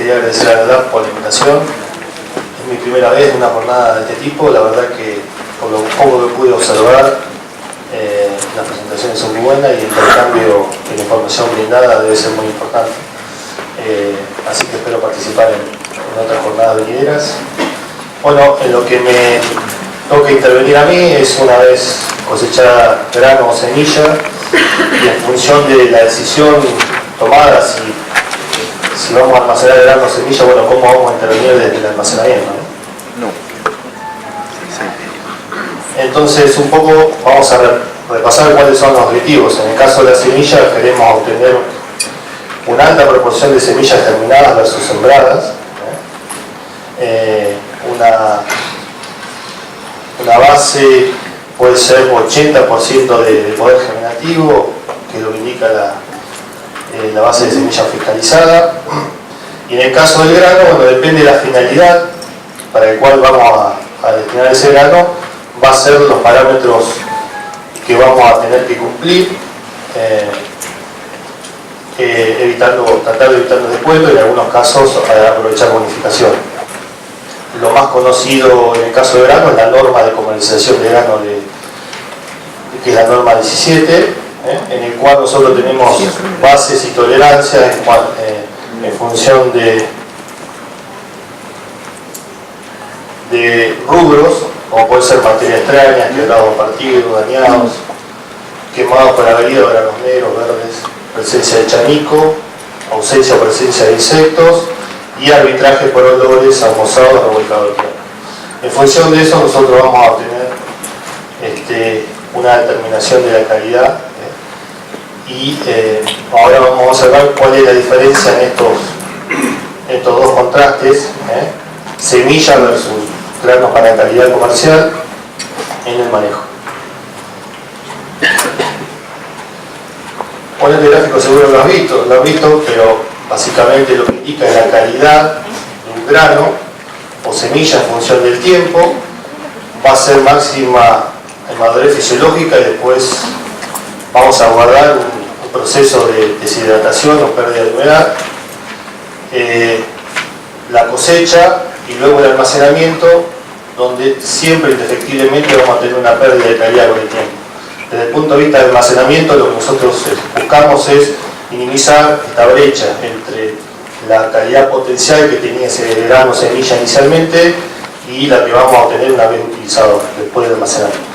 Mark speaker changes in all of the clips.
Speaker 1: quería agradecer a la DAP por la invitación. Es mi primera vez en una jornada de este tipo. La verdad que por lo poco que pude observar, las presentaciones son muy buenas y el intercambio de la información brindada debe ser muy importante. Así que espero participar en otras jornadas venideras. Bueno, en lo que me toca intervenir a mí es una vez cosechada grano o semilla y en función de la decisión tomada si vamos a almacenar grano o semilla, bueno, cómo vamos a intervenir desde el almacenamiento, ¿no? Entonces un poco vamos a repasar cuáles son los objetivos. En el caso de la semilla queremos obtener una alta proporción de semillas germinadas versus sembradas, una base puede ser 80% de poder germinativo, que es lo que indica la base de semilla fiscalizada. Y en el caso del grano, bueno, depende de la finalidad para el cual vamos a destinar ese grano, va a ser los parámetros que vamos a tener que cumplir, tratar de evitar los descuentos y en algunos casos aprovechar bonificación. Lo más conocido en el caso de grano es la norma de comercialización de grano, que es la norma 17, en el cual nosotros tenemos bases y tolerancias en función de rubros, como puede ser materia extraña, quebrados partidos, dañados, quemados por avería de granos negros, verdes, presencia de chanico, ausencia o presencia de insectos y arbitraje por olores, almozados, revolcados. En función de eso nosotros vamos a obtener una determinación de la calidad y ahora vamos a observar cuál es la diferencia en estos dos contrastes, semilla versus granos para calidad comercial en el manejo. Bueno, este gráfico seguro lo has visto, pero básicamente lo que indica es la calidad de un grano o semilla en función del tiempo. Va a ser máxima en madurez fisiológica y después vamos a guardar un proceso de deshidratación o pérdida de humedad, la cosecha y luego el almacenamiento, donde siempre indefectiblemente vamos a tener una pérdida de calidad con el tiempo. Desde el punto de vista del almacenamiento, lo que nosotros buscamos es minimizar esta brecha entre la calidad potencial que tenía ese grano o semilla inicialmente y la que vamos a obtener una vez utilizado después del almacenamiento.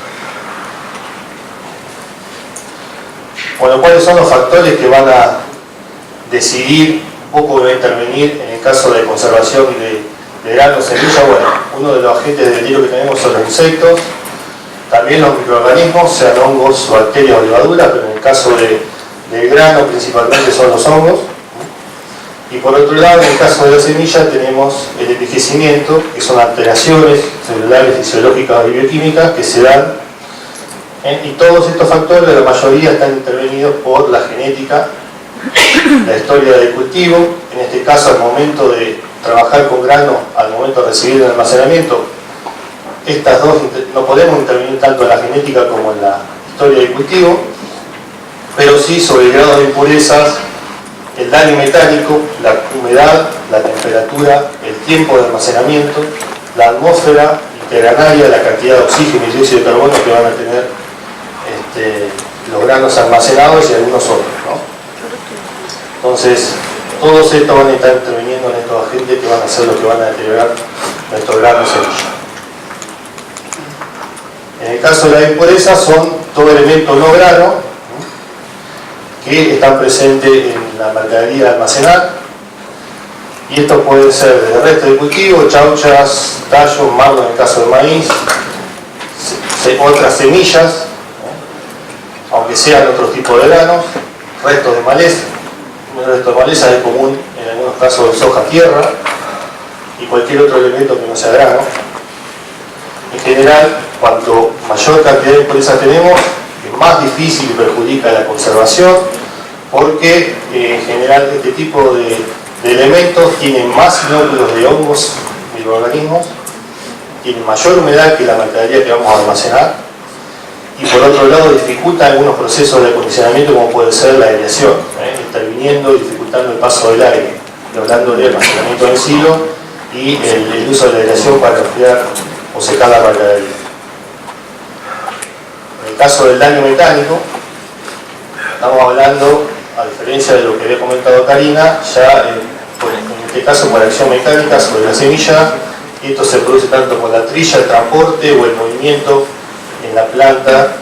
Speaker 1: Bueno, ¿cuáles son los factores que van a decidir un poco va a intervenir en el caso de conservación de grano o semilla? Bueno, uno de los agentes de peligro que tenemos son los insectos, también los microorganismos, sean hongos, bacterias o levaduras, pero en el caso del grano principalmente son los hongos. Y por otro lado, en el caso de la semilla tenemos el envejecimiento, que son alteraciones celulares, fisiológicas y bioquímicas que se dan, y todos estos factores, la mayoría están intervenidos por la genética, la historia del cultivo. En este caso, al momento de trabajar con grano, al momento de recibir el almacenamiento, estas dos no podemos intervenir tanto en la genética como en la historia del cultivo, pero sí sobre el grado de impurezas, el daño metálico, la humedad, la temperatura, el tiempo de almacenamiento, la atmósfera intergranaria, la cantidad de oxígeno y dióxido de carbono que van a tener los granos almacenados y algunos otros, ¿no? Entonces, todos estos van a estar interviniendo en estos agentes que van a ser los que van a deteriorar nuestros granos semillas. En el caso de la impureza son todo elemento no grano que están presentes en la mercadería de almacenar, y estos pueden ser desde resto de cultivo, chauchas, tallos, marlo en el caso de maíz, otras semillas, aunque sean otros tipos de granos, restos de maleza. Un resto de maleza es común en algunos casos de soja, tierra y cualquier otro elemento que no sea grano. En general, cuanto mayor cantidad de impurezas tenemos, es más difícil y perjudica la conservación, porque en general este tipo de elementos tienen más inóculos de hongos, microorganismos, tienen mayor humedad que la mercadería que vamos a almacenar, y por otro lado dificulta algunos procesos de acondicionamiento como puede ser la aireación, interviniendo y dificultando el paso del aire. y hablando de almacenamiento en silo y el uso de la aireación para enfriar o secar la mercadería. En el caso del daño mecánico, estamos hablando, a diferencia de lo que había comentado Karina, ya en este caso por acción mecánica sobre la semilla, y esto se produce tanto por la trilla, el transporte o el movimiento en la planta,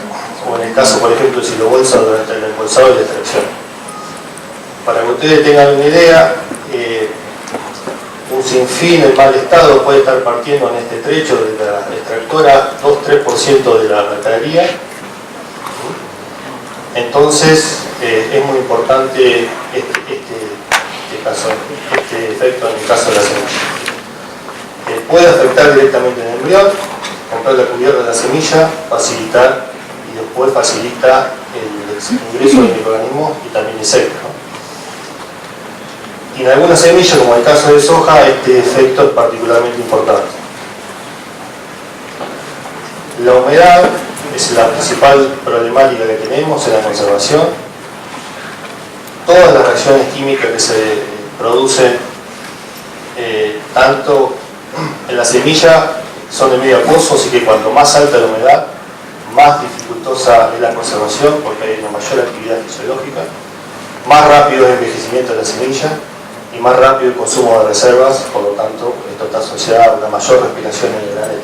Speaker 1: o en el caso, por ejemplo, del silobolsa durante el embolsado y la extracción. Para que ustedes tengan una idea, un sinfín en mal estado puede estar partiendo en este trecho de la extractora 2-3% de la mercadería. Entonces es muy importante este efecto en el caso de la semilla. Puede afectar directamente en el embrión, comprar la cubierta de la semilla, facilitar y después facilita el ingreso de microorganismos y también insectos, ¿no? Y en algunas semillas, como en el caso de soja, este efecto es particularmente importante. La humedad es la principal problemática que tenemos en la conservación. Todas las reacciones químicas que se producen, tanto en la semilla, son de medio acuoso, así que cuanto más alta la humedad, más dificultosa es la conservación, porque hay una mayor actividad fisiológica, más rápido es el envejecimiento de la semilla y más rápido el consumo de reservas, por lo tanto, esto está asociado a una mayor respiración en el granel.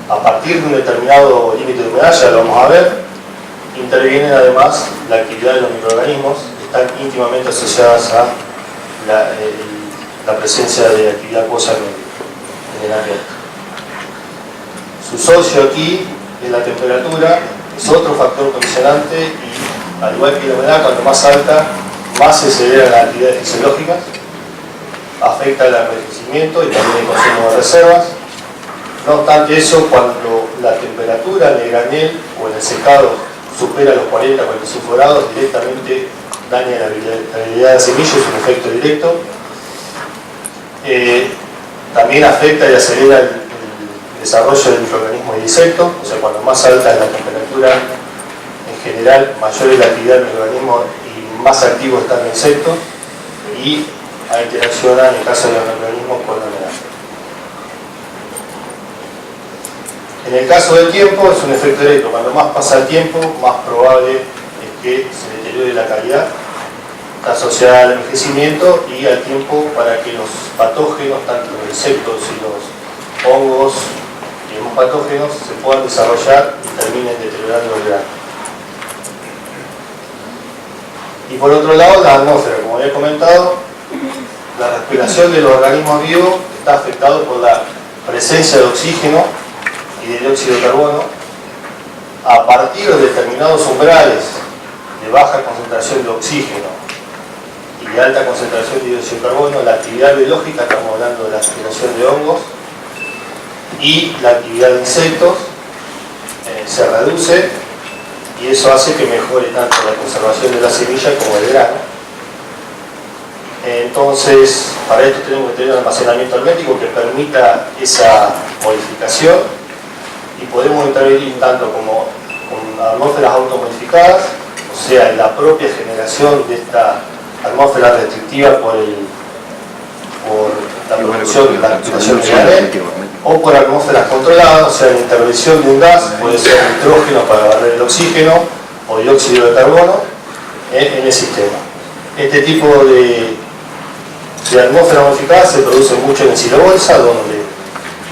Speaker 1: A partir de un determinado límite de humedad, ya lo vamos a ver, intervienen además la actividad de los microorganismos, que están íntimamente asociadas a la presencia de actividad acuosa en el ambiente. Su socio aquí es la temperatura, es otro factor condicionante y, al igual que la humedad, cuanto más alta, más se aceleran las actividades fisiológicas, afecta el envejecimiento y también el consumo de reservas. No obstante eso, cuando la temperatura en el granel o en el secado supera los 40-45 grados, directamente daña la habilidad de la semilla, es un efecto directo. También afecta y acelera el desarrollo del microorganismo y insectos, o sea, cuando más alta es la temperatura, en general, mayor es la actividad del microorganismo y más activo está el insecto, y interacciona en el caso de los microorganismos con la humedad. En el caso del tiempo es un efecto directo, cuando más pasa el tiempo, más probable es que se deteriore la calidad, está asociada al envejecimiento y al tiempo para que los patógenos, tanto los insectos y los hongos y demás patógenos, se puedan desarrollar y terminen deteriorando el grano. Y por otro lado, la atmósfera, como había comentado, la respiración de los organismos vivos está afectado por la presencia de oxígeno y de dióxido de carbono a partir de determinados umbrales de baja concentración de oxígeno y de alta concentración de dióxido de carbono. La actividad biológica, estamos hablando de la respiración de hongos, y la actividad de insectos se reduce, y eso hace que mejore tanto la conservación de la semilla como del grano. Entonces, para esto tenemos que tener un almacenamiento hermético que permita esa modificación, y podemos intervenir tanto como con atmósferas automodificadas, o sea, en la propia generación de esta atmósfera restrictiva por la producción de la activación de granel, o por atmósferas controladas, o sea, la intervención de un gas, puede ser nitrógeno para barrer el oxígeno o dióxido de carbono en el sistema. Este tipo de atmósfera modificada se produce mucho en el silobolsa, donde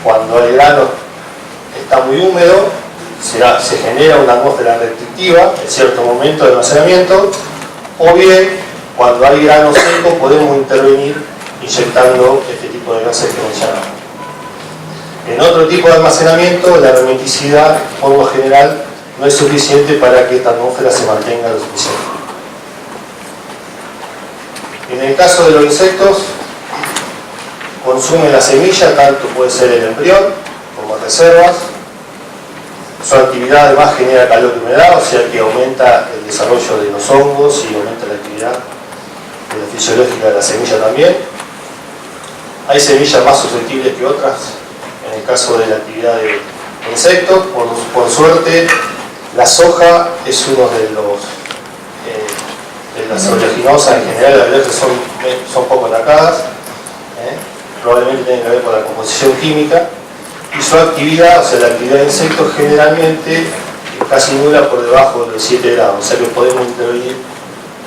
Speaker 1: cuando el grano está muy húmedo, se genera una atmósfera restrictiva en cierto momento de almacenamiento, o bien cuando hay grano seco podemos intervenir inyectando este tipo de gases que mencionamos. En otro tipo de almacenamiento, la hermeticidad, por lo general, no es suficiente para que esta atmósfera se mantenga lo suficiente. En el caso de los insectos, consumen la semilla, tanto puede ser el embrión como reservas. Su actividad además genera calor y humedad, o sea que aumenta el desarrollo de los hongos y aumenta la actividad fisiológica de la semilla también. Hay semillas más susceptibles que otras en el caso de la actividad de insectos. Por suerte, la soja es uno de las oleaginosas en general, las oleaginosas son son poco atacadas, probablemente tienen que ver con la composición química, y su actividad, o sea, la actividad de insectos generalmente es casi nula por debajo de los 7 grados, o sea que podemos intervenir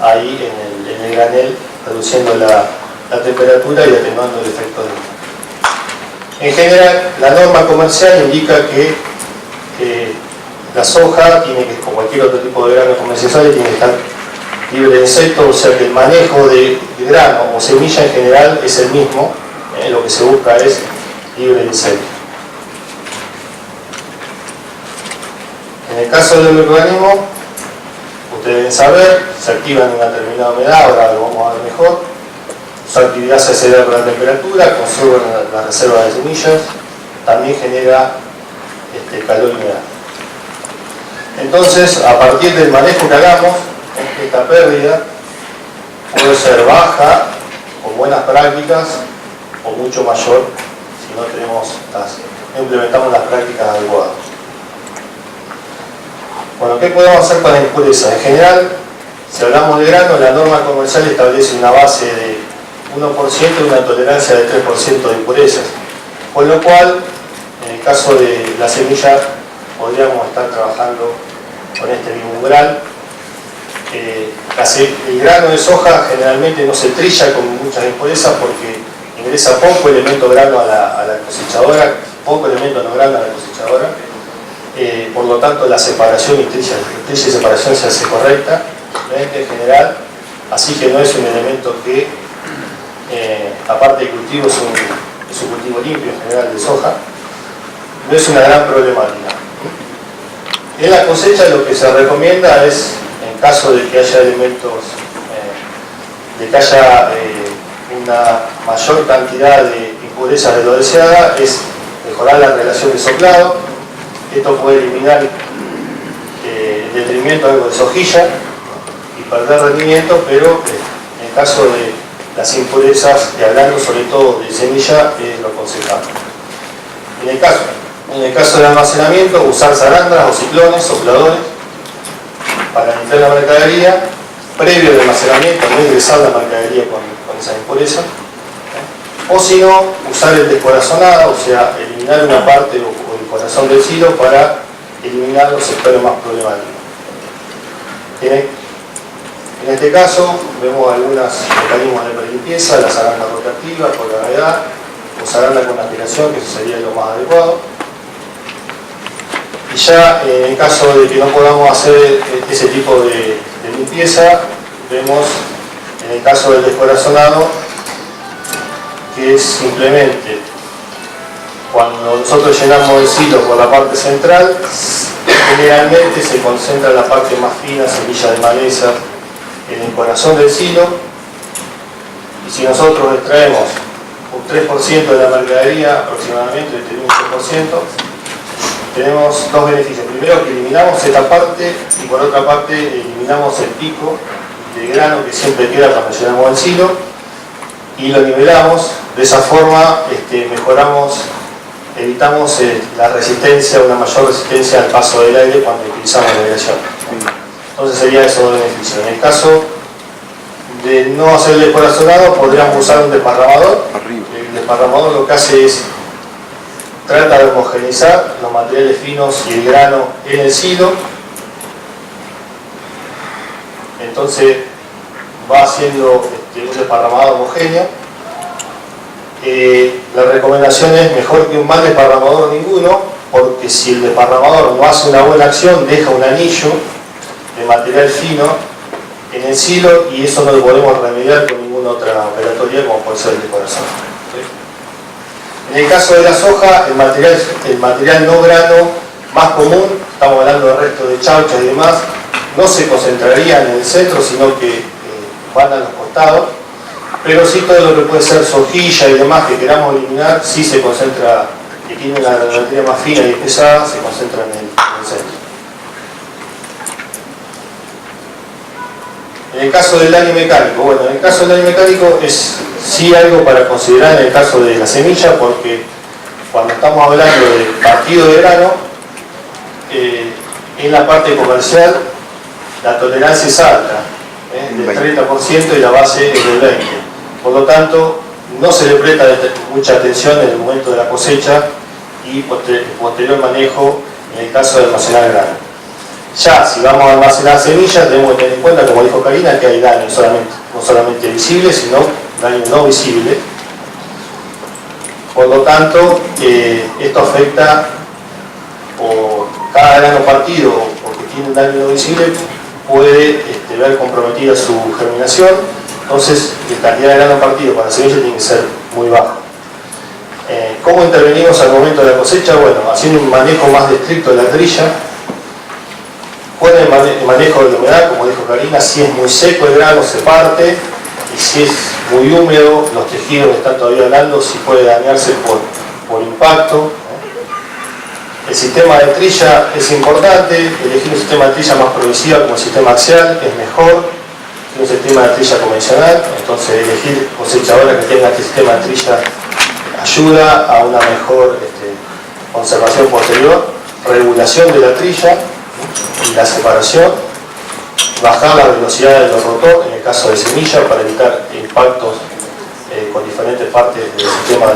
Speaker 1: ahí en el granel, reduciendo la temperatura y atenuando el efecto de. En general, la norma comercial indica que la soja tiene que, como cualquier otro tipo de grano comercial, tiene que estar libre de insectos, o sea que el manejo de grano o semilla en general es el mismo, lo que se busca es libre de insectos. En el caso del microorganismo, ustedes deben saber, se activan en una determinada humedad, ahora lo vamos a ver mejor. Su actividad se acelera por la temperatura, conserva la reserva de semillas, también genera calor y humedad. Entonces, a partir del manejo que hagamos, esta pérdida puede ser baja, con buenas prácticas, o mucho mayor si no implementamos las prácticas adecuadas. Bueno, ¿qué podemos hacer con la impureza? En general, si hablamos de grano, la norma comercial establece una base de 1% y una tolerancia de 3% de impurezas. Con lo cual, en el caso de la semilla, podríamos estar trabajando con este mismo umbral. El grano de soja generalmente no se trilla con muchas impurezas porque ingresa poco elemento grano a la cosechadora, poco elemento no grano a la cosechadora. Por lo tanto, la separación y trilla y separación se hace correcta en general, así que no es un elemento que, aparte de cultivo, es un cultivo limpio en general de soja, no es una gran problemática. En la cosecha lo que se recomienda es, en caso de que haya elementos, de que haya una mayor cantidad de impurezas de lo deseada, es mejorar la relación de soplado. Esto puede eliminar el detrimento algo de sojilla y perder rendimiento, pero en el caso de las impurezas, y hablando sobre todo de semilla, es lo aconsejable. En el caso del almacenamiento, usar zarandras o ciclones, sopladores, para limpiar la mercadería, previo al almacenamiento, no ingresar la mercadería con esa impureza. O si no, usar el descorazonado, o sea, eliminar una parte o el corazón del silo para eliminar los sectores más problemáticos. En este caso, vemos algunos mecanismos de prelimpieza, la zaranda rotativa, por gravedad, o zaranda con aspiración, que eso sería lo más adecuado. Y ya en caso de que no podamos hacer ese tipo de limpieza, vemos en el caso del descorazonado que es simplemente cuando nosotros llenamos el silo por la parte central, generalmente se concentra en la parte más fina, semilla de maleza, en el corazón del silo, y si nosotros extraemos un 3% de la mercadería aproximadamente, un 3%, tenemos dos beneficios. Primero, que eliminamos esta parte, y por otra parte eliminamos el pico de grano que siempre queda cuando llenamos el silo y lo nivelamos. De esa forma evitamos la resistencia, una mayor resistencia al paso del aire cuando utilizamos la nivelación. Entonces sería eso de beneficio. En el caso de no hacer el descorazonado, podríamos usar un desparramador. El desparramador lo que hace es trata de homogeneizar los materiales finos y el grano en el silo. Entonces va haciendo un desparramador homogéneo. La recomendación es mejor que un mal desparramador ninguno, porque si el desparramador no hace una buena acción, deja un anillo de material fino en el silo y eso no lo podemos remediar con ninguna otra operatoria como puede ser el descorazonado. En el caso de la soja, el material no grano más común, estamos hablando del resto de chauchas y demás, no se concentrarían en el centro, sino que van a los costados, pero sí todo lo que puede ser sojilla y demás que queramos eliminar, sí se concentra, que tiene la materia más fina y pesada, se concentra en el centro. En el caso del daño mecánico, bueno, en el caso del daño mecánico es sí algo para considerar en el caso de la semilla, porque cuando estamos hablando de partido de grano, en la parte comercial la tolerancia es alta, del 30% y la base es del 20%. Por lo tanto, no se le presta mucha atención en el momento de la cosecha y posterior manejo en el caso de almacenar grano. Ya, si vamos a almacenar semillas, debemos tener en cuenta, como dijo Karina, que hay daño no solamente visible, sino daño no visible. Por lo tanto, esto afecta por cada grano partido o que tiene un daño no visible, puede ver comprometida su germinación. Entonces, la cantidad de grano partido para la semilla tiene que ser muy baja. ¿Cómo intervenimos al momento de la cosecha? Bueno, haciendo un manejo más estricto de la trilla, con el manejo de la humedad, como dijo Karina, si es muy seco el grano se parte, y si es muy húmedo, los tejidos están todavía blando, si puede dañarse por impacto. El sistema de trilla es importante, elegir un sistema de trilla más progresiva como el sistema axial es mejor que un sistema de trilla convencional. Entonces elegir cosechadora que tenga este sistema de trilla ayuda a una mejor conservación posterior, regulación de la trilla y la separación, bajar la velocidad del rotor en el caso de semilla para evitar impactos con diferentes partes del sistema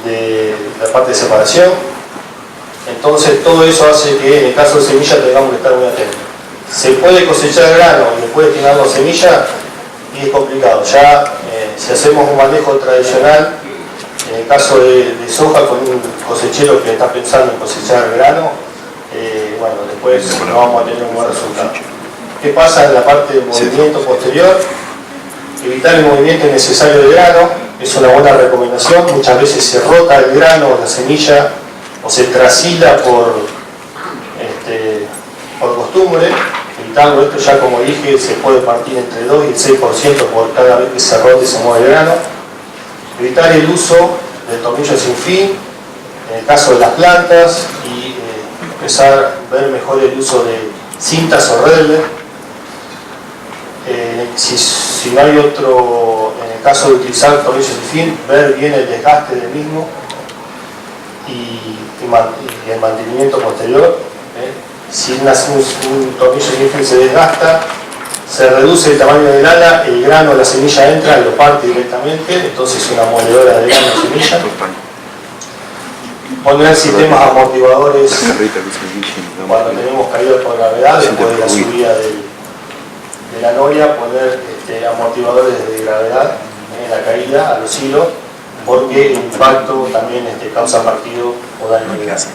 Speaker 1: de la parte de separación. Entonces todo eso hace que en el caso de semilla tengamos que estar muy atentos. Se puede cosechar grano y después tirarlo a semilla y es complicado. Ya si hacemos un manejo tradicional, en el caso de soja con un cosechero que está pensando en cosechar grano, bueno, después no vamos a tener un buen resultado. ¿Qué pasa en la parte de movimiento posterior? Evitar el movimiento innecesario del grano es una buena recomendación. Muchas veces se rota el grano o la semilla o se trasila por costumbre. Evitando esto, ya como dije, se puede partir entre 2 y el 6% por cada vez que se rota y se mueve el grano. Evitar el uso del tornillo sin fin en el caso de las plantas y empezar a ver mejor el uso de cintas o redes. Si no hay otro, en el caso de utilizar tornillo sin fin, ver bien el desgaste del mismo y el mantenimiento posterior. Si un tornillo sin fin se desgasta, se reduce el tamaño del ala, el grano, la semilla entra y lo parte directamente, entonces es una moledora de grano o semilla. Poner sistemas amortiguadores cuando tenemos caídas por gravedad, después de la subida de la noria, poner amortiguadores de gravedad en la caída a los hilos, porque el impacto también causa partido o daño de gas.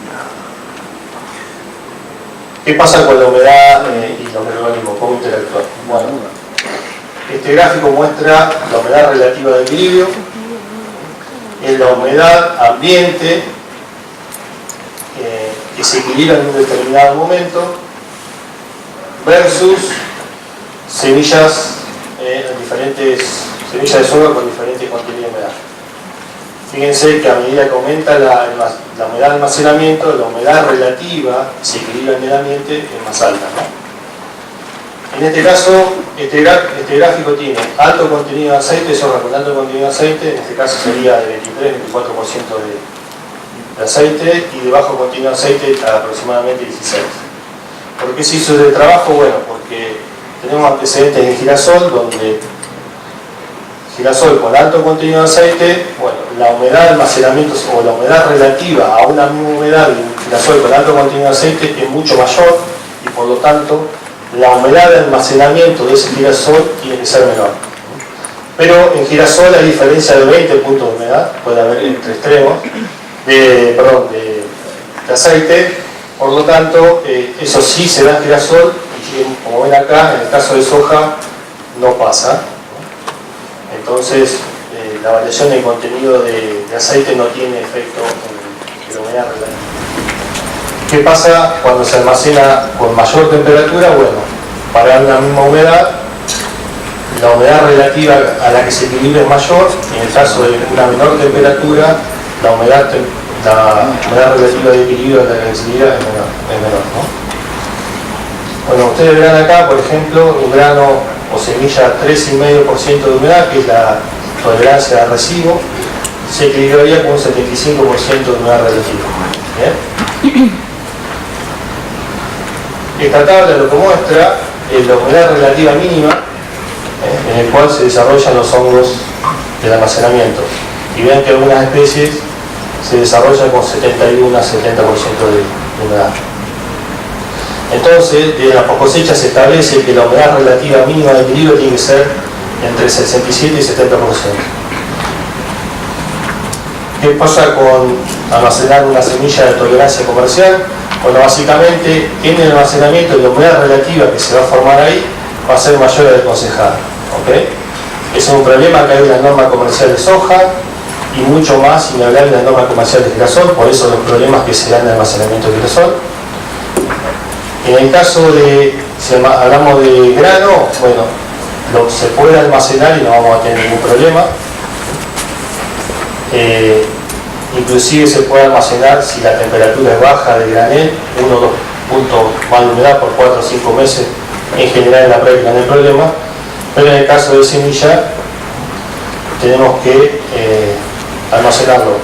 Speaker 1: ¿Qué pasa con la humedad y los microorganismos? ¿Cómo interactúan? Bueno, este gráfico muestra la humedad relativa de equilibrio, es la humedad ambiente que se equilibra en un determinado momento versus semillas semillas de soja con diferentes contenidos de humedad. Fíjense que a medida que aumenta la humedad de almacenamiento, la humedad relativa que se equilibra en el ambiente es más alta, ¿no? En este caso, este gráfico tiene alto contenido de aceite, soja con alto contenido de aceite, en este caso sería de 23-24% de aceite, y de bajo contenido de aceite aproximadamente 16%. ¿Por qué se hizo ese trabajo? Bueno, porque tenemos antecedentes en girasol, donde girasol con alto contenido de aceite, bueno, la humedad de almacenamiento o la humedad relativa a una misma humedad de un girasol con alto contenido de aceite es mucho mayor, y por lo tanto la humedad de almacenamiento de ese girasol tiene que ser menor. Pero en girasol hay diferencia de 20 puntos de humedad, puede haber entre extremos de aceite, por lo tanto eso sí se da en girasol, y como ven acá, en el caso de soja no pasa. Entonces la variación del contenido de aceite no tiene efecto en la humedad relativa. ¿Qué pasa cuando se almacena con mayor temperatura? Bueno, para una misma humedad, la humedad relativa a la que se equilibra es mayor. En el caso de una menor temperatura, la humedad relativa de equilibrio a la que se equilibra es menor, ¿no? Bueno, ustedes verán acá, por ejemplo, un grano o semilla 3,5% de humedad, que es la tolerancia de residuo, se equilibraría con un 75% de humedad relativa. ¿Bien? Esta tabla lo que muestra es la humedad relativa mínima en el cual se desarrollan los hongos del almacenamiento. Y vean que algunas especies se desarrollan con 71 a 70% de humedad. Entonces, de la cosecha se establece que la humedad relativa mínima de equilibrio tiene que ser entre 67 y 70%. ¿Qué pasa con almacenar una semilla de tolerancia comercial? Bueno, básicamente en el almacenamiento la humedad relativa que se va a formar ahí va a ser mayor a la aconsejada. ¿Okay? Ese es un problema que hay en la norma comercial de soja y mucho más sin hablar de la norma comercial de girasol, por eso los problemas que se dan en el almacenamiento de girasol. En el caso de, si hablamos de grano, bueno, se puede almacenar y no vamos a tener ningún problema. Inclusive se puede almacenar si la temperatura es baja del granel, 1 o 2 puntos más de humedad por 4 o 5 meses, en general en la práctica no hay problema, pero en el caso de semilla tenemos que almacenarlo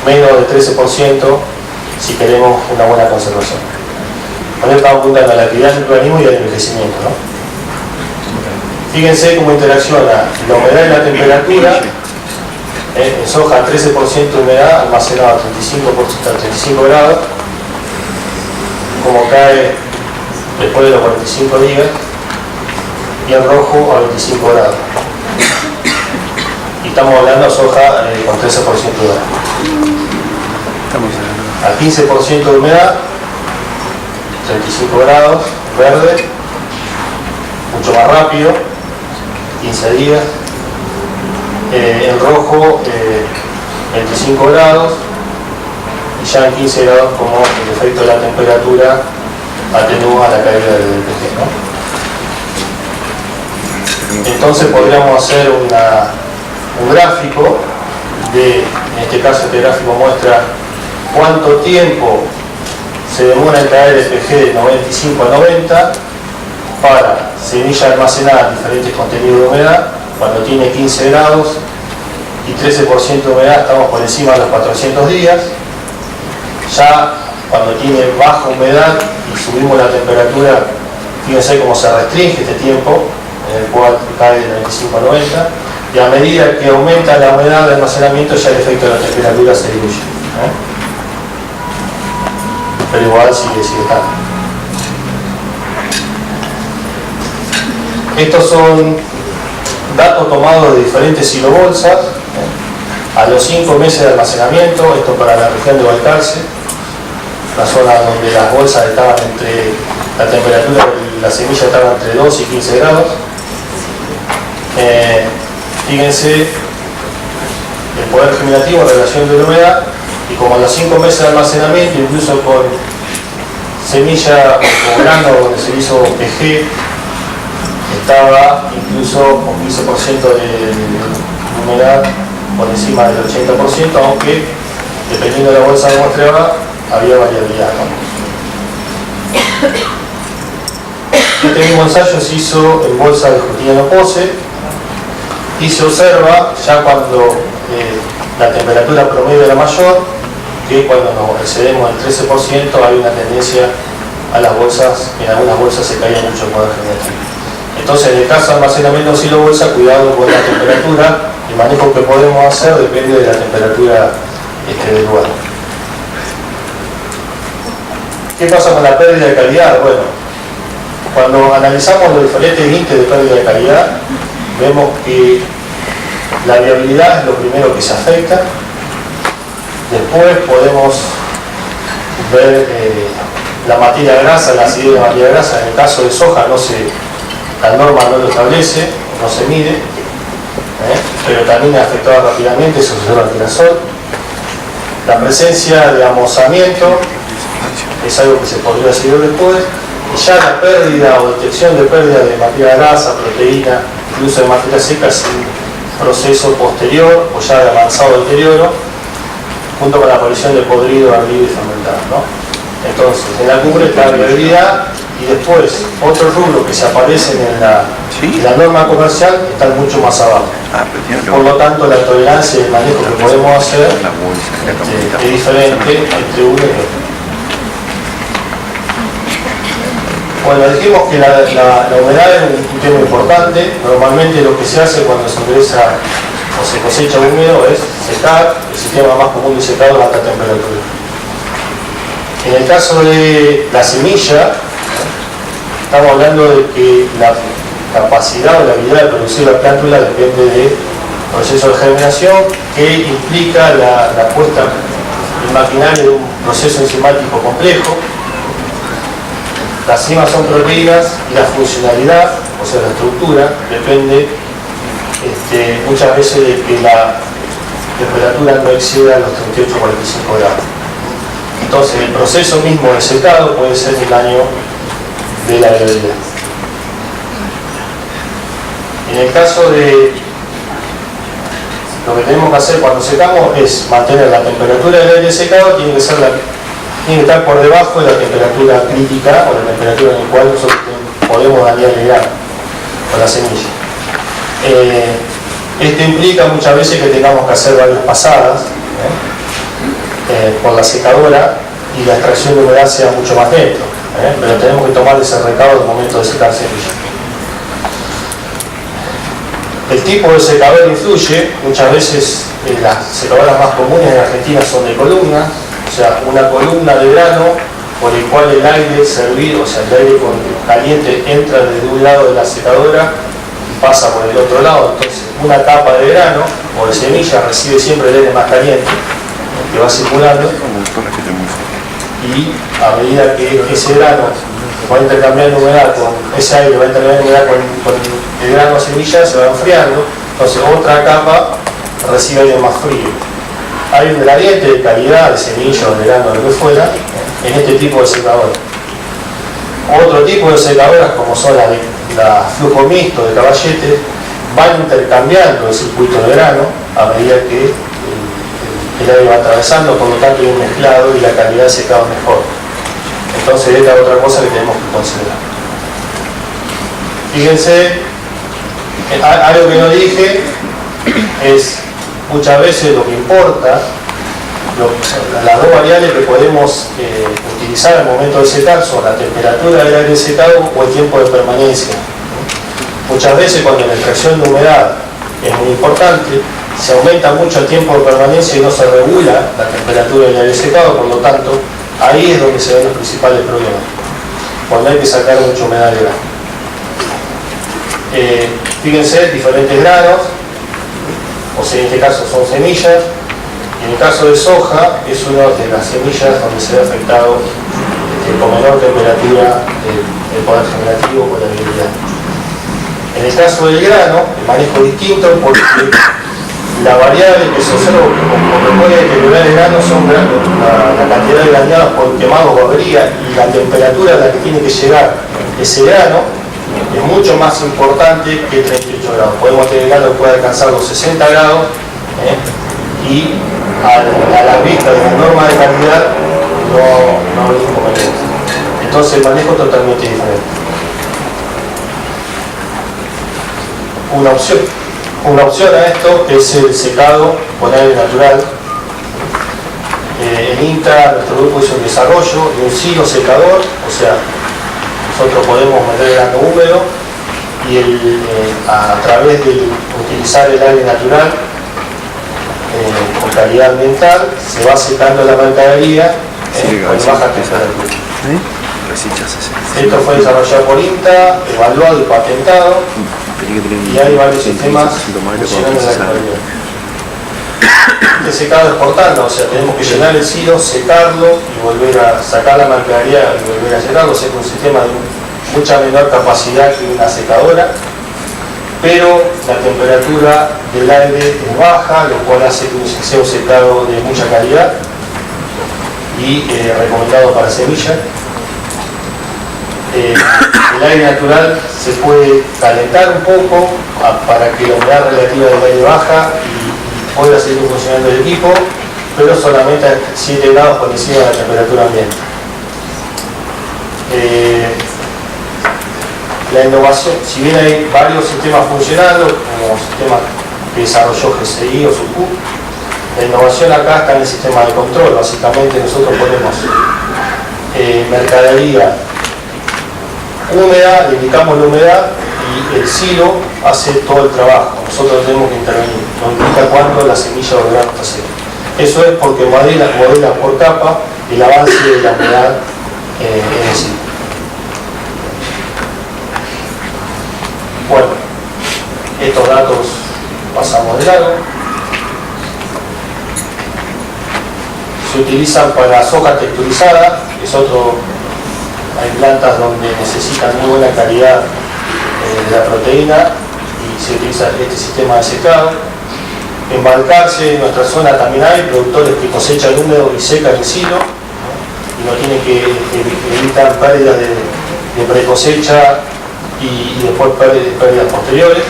Speaker 1: menos del 13% si queremos una buena conservación. Con esto estamos apuntando a la actividad del organismo y al envejecimiento, ¿no? Fíjense cómo interacciona la humedad y la temperatura. En soja 13% de humedad almacenado a 35 grados, como cae después de los 45 días, y en rojo a 25 grados. Y estamos hablando de soja con 13% de humedad. A 15% de humedad, 35 grados, verde, mucho más rápido, 15 días. En rojo 25 grados y ya en 15 grados como el efecto de la temperatura atenúa la caída del pH, ¿no? Entonces podríamos hacer un gráfico en este caso este gráfico muestra cuánto tiempo se demora en caer el pH de 95 a 90 para semilla almacenada en diferentes contenidos de humedad. Cuando tiene 15 grados y 13% de humedad estamos por encima de los 400 días. Ya cuando tiene baja humedad y subimos la temperatura, fíjense cómo se restringe este tiempo, en el cual cae de 95 a 90, y a medida que aumenta la humedad de almacenamiento ya el efecto de la temperatura se diluye. Pero igual sigue estando. Estos son datos tomados de diferentes silobolsas a los 5 meses de almacenamiento, esto para la región de Balcarce, la zona donde las bolsas estaban la temperatura de la semilla estaba entre 2 y 15 grados. Fíjense el poder germinativo en relación de la humedad, y como a los 5 meses de almacenamiento, incluso con semilla o grano donde se hizo PG, estaba incluso con 15% de humedad por encima del 80%, aunque dependiendo de la bolsa de muestreo había variabilidad, ¿no? Este mismo ensayo se hizo en bolsa de Justiniano Pose y se observa ya cuando la temperatura promedio era mayor, que cuando nos excedemos el 13% hay una tendencia a las bolsas, en algunas bolsas se caía mucho el poder germinativo. Entonces, en el caso de almacenamiento de silobolsa, cuidado con la temperatura. El manejo que podemos hacer depende de la temperatura del lugar. ¿Qué pasa con la pérdida de calidad? Bueno, cuando analizamos los diferentes índices de pérdida de calidad, vemos que la viabilidad es lo primero que se afecta. Después podemos ver la materia grasa, la acidez de la materia grasa. En el caso de soja la norma no lo establece, no se mide, pero también afectada rápidamente, se observa el girasol. La presencia de amosamiento es algo que se podría seguir después, y ya la pérdida o detección de pérdida de materia grasa, proteína, incluso de materia seca, es un proceso posterior o ya de avanzado deterioro, junto con la aparición de podrido, ardido y fermentado, ¿no? Entonces, en la cumbre está la viabilidad, y después otros rubros que se aparecen en la norma comercial están mucho más abajo. Por lo tanto, la tolerancia y el manejo que podemos hacer es diferente entre uno y otro. Bueno, dijimos que la humedad es un tema importante. Normalmente lo que se hace cuando se ingresa o se cosecha húmedo es secar. El sistema más común de secado es a alta temperatura. En el caso de la semilla, estamos hablando de que la capacidad o la habilidad de producir la plántula depende del proceso de germinación, que implica la puesta en maquinaria de un proceso enzimático complejo. Las cimas son proteínas y la funcionalidad, o sea la estructura, depende muchas veces de que la temperatura no exceda los 38 o 45 grados. Entonces el proceso mismo de secado puede ser el daño de la gravedad. En el caso de lo que tenemos que hacer cuando secamos es mantener la temperatura del aire secado, tiene que estar por debajo de la temperatura crítica o la temperatura en la cual nosotros podemos dañar el grano o la semilla. Esto implica muchas veces que tengamos que hacer varias pasadas por la secadora y la extracción de humedad sea mucho más lento, pero tenemos que tomar ese recaudo al momento de secar semilla. El tipo de secador influye. Muchas veces las secadoras más comunes en Argentina son de columna, o sea, una columna de grano por el cual el aire servido, o sea, el aire caliente entra desde un lado de la secadora y pasa por el otro lado. Entonces, una capa de grano o de semilla recibe siempre el aire más caliente que va circulando, y a medida que ese grano va intercambiando humedad con ese aire, va intercambiando humedad con el grano o semilla, se va enfriando. Entonces, otra capa recibe aire más frío. Hay un gradiente de calidad de semilla o de grano o lo que fuera en este tipo de secador. Otro tipo de secadoras, como son las de flujo mixto de Caballete, van intercambiando el circuito de grano a medida que el aire va atravesando, por lo tanto hay un mezclado y la calidad de secado es mejor. Entonces esta es otra cosa que tenemos que considerar. Fíjense, algo que no dije es muchas veces lo que importa, las dos variables que podemos utilizar al momento de secar son la temperatura del aire secado o el tiempo de permanencia. Muchas veces cuando la extracción de humedad es muy importante, se aumenta mucho el tiempo de permanencia y no se regula la temperatura del aire secado, por lo tanto ahí es donde se ven los principales problemas, cuando hay que sacar mucha humedad del grano. Fíjense, diferentes granos, o sea, en este caso son semillas. En el caso de soja, es una de las semillas donde se ve afectado con menor temperatura el poder generativo o la viabilidad. En el caso del grano, el manejo es distinto porque la variable que se observa como puede deteriorar el grano son la cantidad de dañados por quemado o avería, y la temperatura a la que tiene que llegar ese grano es mucho más importante que 38 grados. Podemos tener grano que puede alcanzar los 60 grados y a la vista de la norma de calidad no hay inconveniente. Entonces el manejo es totalmente diferente. Una opción a esto es el secado con aire natural. En INTA nuestro grupo hizo un desarrollo de un silo secador, o sea, nosotros podemos meter el grano húmedo y a través de utilizar el aire natural con calidad ambiental se va secando la mercadería con baja temperatura. Esto fue desarrollado por INTA, evaluado y patentado, y hay varios sistemas funcionando en la actualidad. Este secado es portando, o sea, tenemos que llenar el silo, secarlo y volver a sacar la mercadería y volver a llenarlo. O sea, es un sistema de mucha menor capacidad que una secadora, pero la temperatura del aire es baja, lo cual hace que sea un secado de mucha calidad y recomendado para semillas. El aire natural se puede calentar un poco para que la humedad relativa del aire baja y pueda seguir funcionando el equipo, pero solamente a 7 grados por encima de la temperatura ambiente. La innovación, si bien hay varios sistemas funcionando, como sistemas que desarrolló GCI o SUCU, la innovación acá está en el sistema de control. Básicamente nosotros ponemos mercadería húmeda, le indicamos la humedad y el silo hace todo el trabajo. Nosotros tenemos que intervenir, nos indica cuándo la semilla o el grano está seco. Eso es porque modela por capa el avance de la humedad en el silo. Bueno, estos datos pasamos de largo. Se utilizan para soja texturizada, que es otro. Hay plantas donde necesitan muy buena calidad de la proteína y se utiliza este sistema de secado. Embalcarse, en nuestra zona también hay productores que cosechan húmedo y secan el silo, ¿no? Y no tienen que evitar pérdidas de precosecha y después pérdidas posteriores.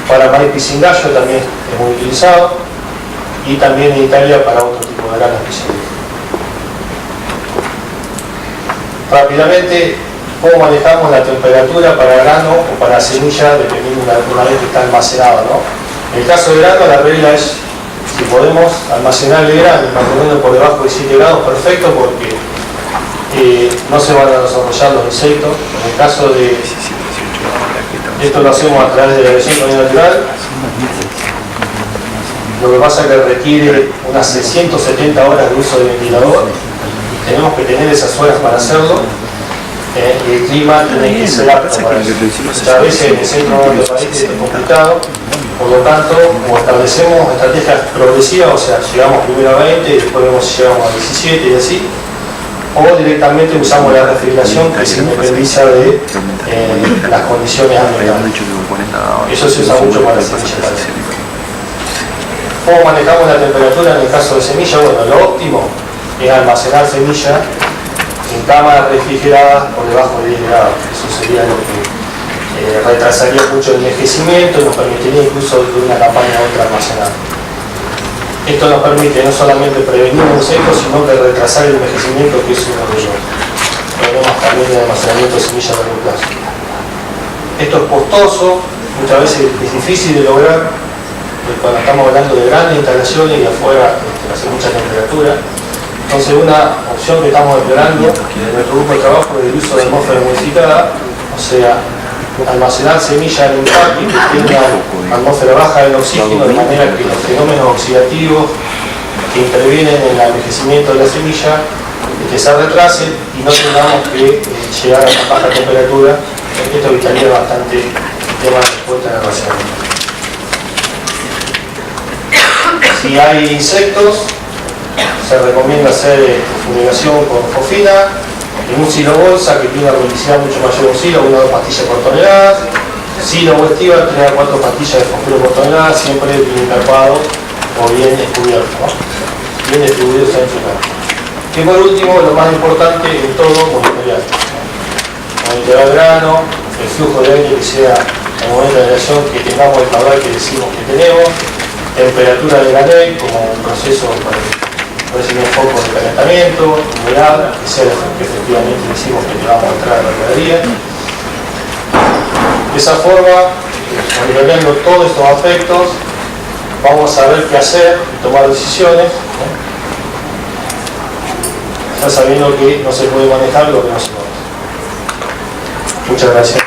Speaker 1: Para maíz pisingallo también es muy utilizado, y también en Italia para otro tipo de grano especial. Rápidamente, ¿cómo manejamos la temperatura para grano o para semilla dependiendo de una vez que está almacenado, ¿no? En el caso de grano, la regla es, si podemos almacenar el grano manteniendo por debajo de 7 grados, perfecto, porque no se van a desarrollar los insectos. En el caso de esto lo hacemos a través de la agresión natural. Lo que pasa es que requiere unas 670 horas de uso de ventilador. Tenemos que tener esas horas para hacerlo, y el clima tiene que ser apto para eso. Muchas veces en el centro del país es complicado, por lo tanto, como establecemos estrategias progresivas, o sea, llegamos primero a 20 y después vemos si llegamos a 17 y así, o directamente usamos la refrigeración que se independiza de las condiciones ambientales. Eso se usa mucho para semillas. ¿Cómo manejamos la temperatura en el caso de semilla? Bueno, lo óptimo es almacenar semilla en cámaras refrigeradas por debajo de 10 grados. Eso sería lo que retrasaría mucho el envejecimiento y nos permitiría incluso de una campaña a otra almacenar. Esto nos permite no solamente prevenir insectos, sino que retrasar el envejecimiento, que es uno de los problemas también de almacenamiento de semillas a largo plazo. Esto es costoso, muchas veces es difícil de lograr cuando estamos hablando de grandes instalaciones y afuera hace mucha temperatura. Entonces, una opción que estamos explorando en nuestro grupo de trabajo es el uso de atmósfera modificada, o sea, almacenar semillas en un parque que tenga atmósfera baja en oxígeno, de manera que los fenómenos oxidativos que intervienen en el envejecimiento de la semilla que se retrasen y no tengamos que llegar a tan baja temperatura. Esto evitaría bastante el tema de respuesta en el racionamiento. Si hay insectos, se recomienda hacer fumigación con fosfina en un silo bolsa que tiene una rubicidad mucho mayor de un silo, 1 o 2 pastillas por tonelada. Silo o estival, 3 a 4 pastillas de fosfuro por tonelada, siempre bien encarpado o bien descubierto, ¿no? Bien distribuido dentro del campo. Y por último, lo más importante en todo, monitorear. Monitorear el grano, el flujo de aire que sea en el momento de relación, que tengamos el caudal que decimos que tenemos, temperatura de granel como un proceso para recibir focos de calentamiento, humedad, que sea lo que efectivamente decimos que le vamos a entrar a la ganadería. De esa forma, monitoreando todos estos aspectos, vamos a saber qué hacer y tomar decisiones, ¿no? Ya sabiendo que no se puede manejar lo que no se puede. Muchas gracias.